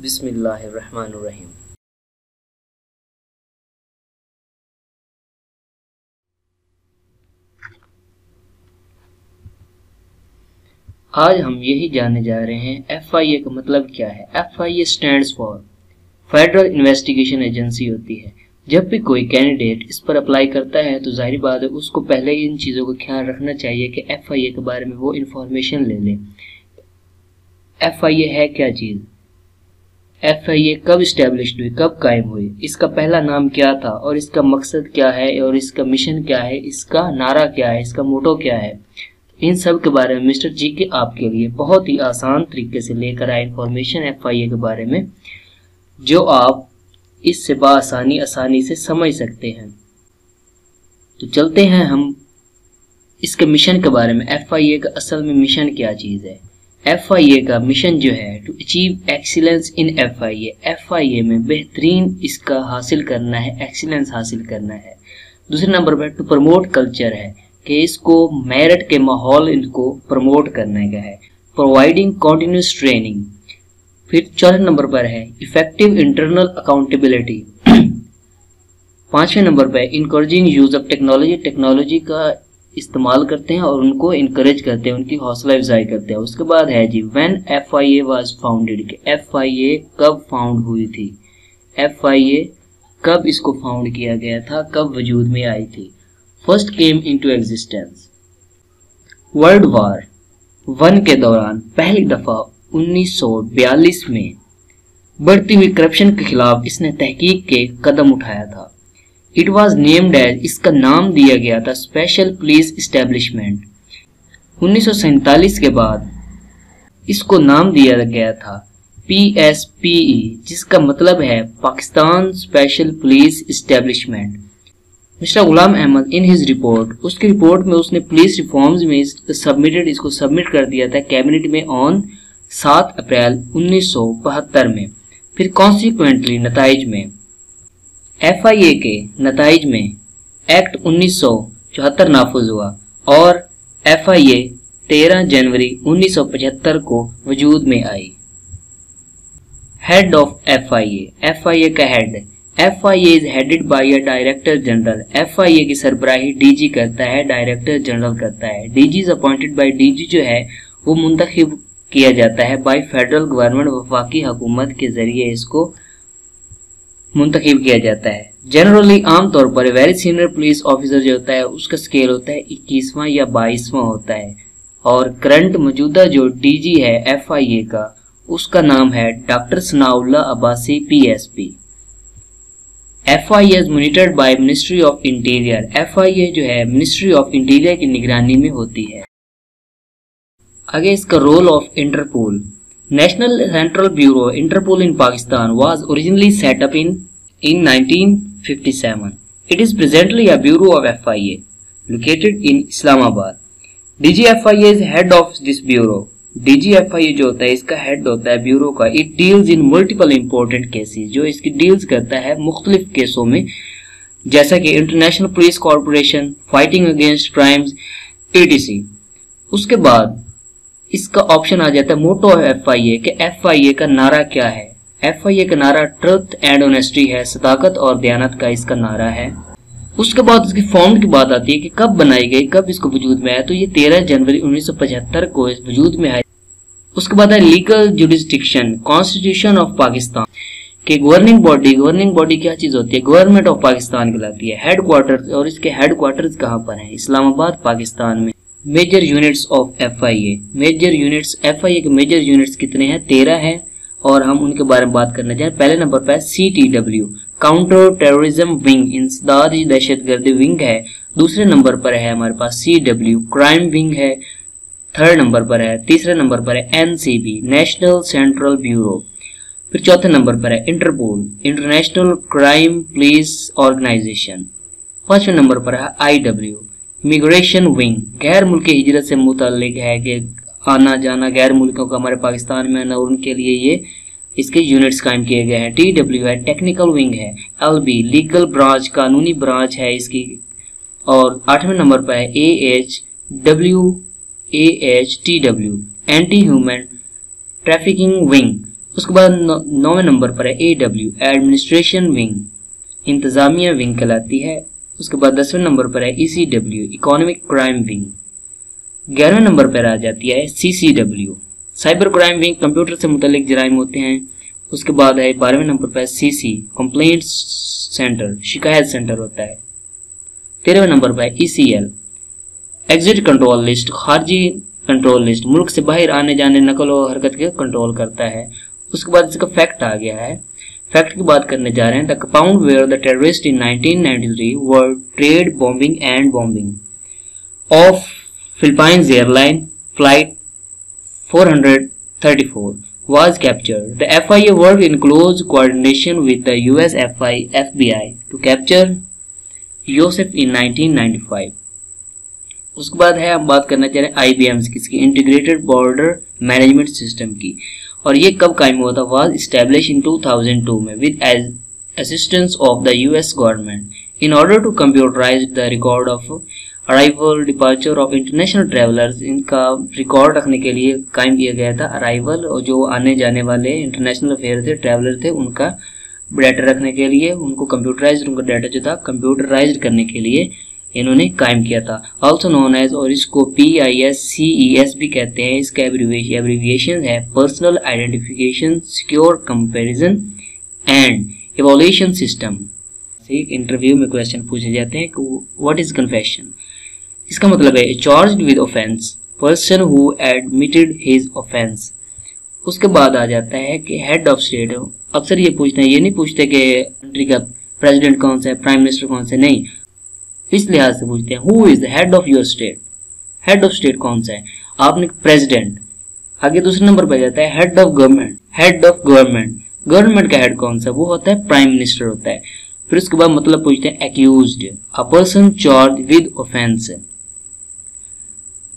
बिस्मिल्लाहिर्रहमानिर्रहीम। आज हम यही जानने जा रहे हैं FIA का मतलब क्या है। FIA stands for federal investigation agency होती है। जब भी कोई कैंडिडेट इस पर अप्लाई करता है तो जाहिर बात है उसको पहले इन चीज़ों का ख्याल रखना चाहिए कि FIA के बारे में वो इन्फॉर्मेशन ले ले। FIA है क्या चीज़, FIA कब इस्टेब्लिश्ड हुई, कब कायम हुई, इसका पहला नाम क्या था और इसका मकसद क्या है और इसका मिशन क्या है, इसका नारा क्या है, इसका मोटो क्या है। इन सब के बारे में मिस्टर जी के आपके लिए बहुत ही आसान तरीके से लेकर आए इन्फॉर्मेशन FIA के बारे में, जो आप इससे आसानी से समझ सकते हैं। तो चलते हैं हम इसके मिशन के बारे में। FIA का असल में मिशन क्या चीज़ है। FIA का मिशन जो है to achieve excellence in FIA में बेहतरीन इसका हासिल करना है, एक्सीलेंस हासिल करना है। दूसरे नंबर पर टू प्रमोट कल्चर है कि इसको मेरिट के माहौल इनको प्रमोट करने का है। Providing continuous training. फिर चौथे नंबर पर है इफेक्टिव इंटरनल अकाउंटेबिलिटी। पांचवें नंबर पर इनकरेजिंग यूज ऑफ टेक्नोलॉजी का इस्तेमाल करते हैं और उनको इनकरेज करते हैं, उनकी हौसला अफजाई करते हैं। उसके बाद है जी व्हेन FIA वाज फाउंडेड, कि FIA कब फाउंड हुई थी, FIA कब इसको फाउंड किया गया था, कब वजूद में आई थी। First came into existence world war 1 के दौरान पहली दफा 1942 में बढ़ती हुई करप्शन के खिलाफ इसने तहकीक के कदम उठाया था। इट वॉज नेम्ड एज, इसका नाम दिया गया था स्पेशल पुलिस इस्टेब्लिशमेंट। 1947 के बाद इसको नाम दिया गया था PSPE, जिसका मतलब है Pakistan special police establishment. Mister Ghulam Ahmad in his report, उसकी रिपोर्ट में उसने पुलिस रिफॉर्म्स में इसको सबमिट कर दिया था कैबिनेट में ऑन 7 अप्रैल 1972 में। फिर कॉन्सिक्वेंटली नताइज में FIA के नताइज में एक्ट 1974 नाफुज हुआ और FIA 13 जनवरी 1975 को वजूद में आई। हेड ऑफ FIA का head, FIA is headed by a director general. FIA की सरबराही DG करता है, डायरेक्टर जनरल करता है। DG is appointed by, DG जो है वो मुंतखब किया जाता है बाय फेडरल गवर्नमेंट, वफाकी हुकूमत के जरिए इसको मुंतखब किया जाता है। जनरली आमतौर पर वेरी सीनियर पुलिस ऑफिसर जो होता है उसका स्केल होता है 21वां या 22वां होता है। और करंट मौजूदा जो DG है FIA का, उसका नाम है doctor Sanaullah Abbasi PSP। FIA is monitored by ministry of interior. FIA जो है मिनिस्ट्री ऑफ इंटीरियर की निगरानी में होती है। आगे इसका role of Interpol. National central bureau Interpol in Pakistan was originally set up in 1957. It is presently a bureau of FIA located in Islamabad. DG FIA is head of this bureau. DG FIA जो होता है इसका head होता है bureau का। It deals in multiple important cases, जो इसकी deals करता है मुख्तलिफ केसों में, जैसा कि international police corporation, fighting against crimes etc. उसके बाद इसका ऑप्शन आ जाता है मोटो FIA के FIA का नारा क्या है। FIA का नारा ट्रुथ एंड ऑनेस्टी है, सदाकत और दयानत का इसका नारा है। उसके बाद इसकी फॉर्म की बात आती है कि कब बनाई गई, कब इसको वजूद में आया, तो ये 13 जनवरी 1975 को इस वजूद में आया। उसके बाद है legal jurisdiction, constitution of Pakistan के गवर्निंग बॉडी क्या चीज होती है, गवर्नमेंट ऑफ पाकिस्तान कहलाती है। हेड क्वार्टर्स, और इसके हेड क्वार्टर्स कहाँ पर है, इस्लामाबाद पाकिस्तान में। Major units of FIA, major units FIA के मेजर यूनिट्स कितने हैं, 13 हैं और हम उनके बारे में बात करना चाहें। पहले नंबर पर CTW काउंटर टेररिज्म विंग, इंसदादी दहशतगर्दी विंग है। दूसरे नंबर पर है हमारे पास CW क्राइम विंग है। थर्ड नंबर पर है, तीसरे नंबर पर है NCB नेशनल सेंट्रल ब्यूरो। फिर चौथे नंबर पर है Interpol international crime police organisation. पांचवें नंबर पर है IW इमिग्रेशन विंग, गैर मुल्की हिजरत से मुताल्लिक है कि आना जाना गैर मुल्कों का हमारे पाकिस्तान में आना, उनके लिए ये इसके यूनिट्स कायम किए गए हैं। TW है टेक्निकल विंग है। LB लीगल ब्रांच, कानूनी ब्रांच है इसकी। और 8वें नंबर पर है AHTW anti human trafficking wing, उसके बाद 9वें नंबर पर है AW एडमिनिस्ट्रेशन विंग, इंतजामिया विंग कहलाती है। उसके बाद 10वें नंबर पर है ECW इकोनॉमिक क्राइम विंग। 11वें नंबर पर आ जाती है CCW cyber crime wing, computer से मुतल्लिक जराइम होते हैं। उसके बाद है 12वें नंबर पर CC कंप्लेंट सेंटर, शिकायत सेंटर होता है। 13वें नंबर पर है ECL एग्जिट कंट्रोल लिस्ट, खारजी कंट्रोल लिस्ट, मुल्क से बाहर आने जाने नकल और हरकत के कंट्रोल करता है। उसके बाद इसका फैक्ट आ गया है। फैक्ट की बात करने जा रहे हैं। The compound where the terrorist in 1993 world trade bombing and bombing of Philippines airline flight 434 was captured. The FIA worked in close coordination with the US FBI to capture Yosef in 1995. उसके बाद है हम बात करना चाह रहे हैं IBM की इंटीग्रेटेड बॉर्डर मैनेजमेंट सिस्टम की, और ये कब कायम हुआ था? वाज एस्टैब्लिश इन 2002 में with assistance of the US government in order to computerise the record of arrival departure of international travellers. इनका रिकॉर्ड रखने के लिए कायम किया गया था। अराइवल और जो आने जाने वाले इंटरनेशनल अफेयर थे, ट्रैवलर थे, उनका डाटा रखने के लिए, उनको कंप्यूटराइज, उनका डाटा जो था कंप्यूटराइज करने के लिए इन्होंने कायम किया था। ऑल्सो नोन एज, और इसको PISCES भी कहते हैं। इसका एब्रीविएशन है personal identification secure comparison and evaluation system. Interview में क्वेश्चन पूछे जाते हैं कि व्हाट इज कन्फेशन। इसका मतलब है charged with offence, person who admitted his offence. उसके बाद आ जाता है कि हेड ऑफ स्टेट। अक्सर ये पूछते हैं, ये नहीं पूछते कि कंट्री का प्रेसिडेंट कौन सा है, प्राइम मिनिस्टर कौन सा है, नहीं, इस लिहाज से पूछते हैं who is the head of your state. Head of state कौन सा है? आपने प्रेसिडेंट। आगे दूसरे नंबर पर जाता है head of government. Head of government, government का हेड कौन सा? वो होता है प्राइम मिनिस्टर होता है। फिर उसके बाद मतलब पूछते हैं accused, a person charged with offence.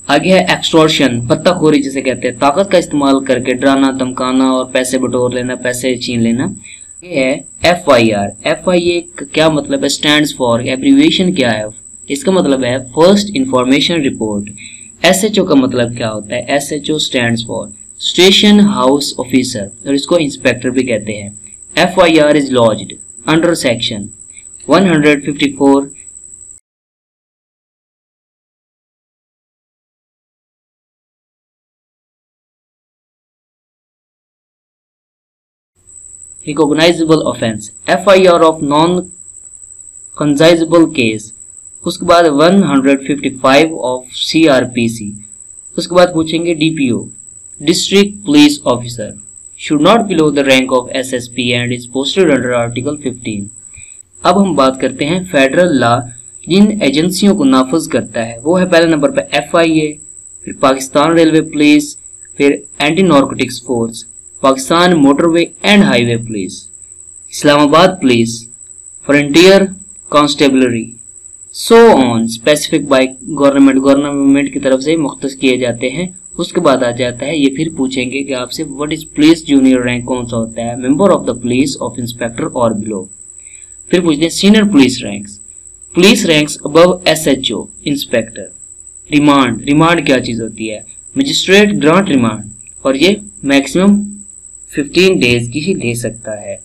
आगे है एक्सटॉर्शन, पत्ताखोरी जिसे कहते हैं, ताकत का इस्तेमाल करके डराना, धमकाना और पैसे बटोर लेना, पैसे छीन लेना। ये है FIR। FIA क्या मतलब है? स्टैंड्स फॉर, एब्रीविएशन क्या है? इसका मतलब है फर्स्ट इंफॉर्मेशन रिपोर्ट। SHO का मतलब क्या होता है? SHO stands for station house officer, और इसको इंस्पेक्टर भी कहते हैं। FIR is lodged under section 154 recognisable offence, FIR of non cognisable case. उसके बाद 155 ऑफ CRPC। उसके बाद पूछेंगे DPO district police officer should not below the rank of SSP and is posted under Article 15। अब हम बात करते हैं फेडरल लॉ जिन एजेंसियों को नाफज करता है। वो है पहले नंबर पर FIA, फिर पाकिस्तान रेलवे पुलिस, फिर anti narcotics force, Pakistan motorway and highway police, Islamabad police, frontier constabulary, so on specific by government की तरफ से मुख्तस किए जाते हैं। उसके बाद आ जाता है, ये फिर पूछेंगे कि आपसे what is police junior rank कौन सा होता है? Member of the police of inspector और बिलो। फिर पूछते हैं senior police ranks above SHO inspector. Remand क्या चीज होती है? मजिस्ट्रेट ग्रांट रिमांड, और ये मैक्सिमम 15 डेज की ही ले सकता है।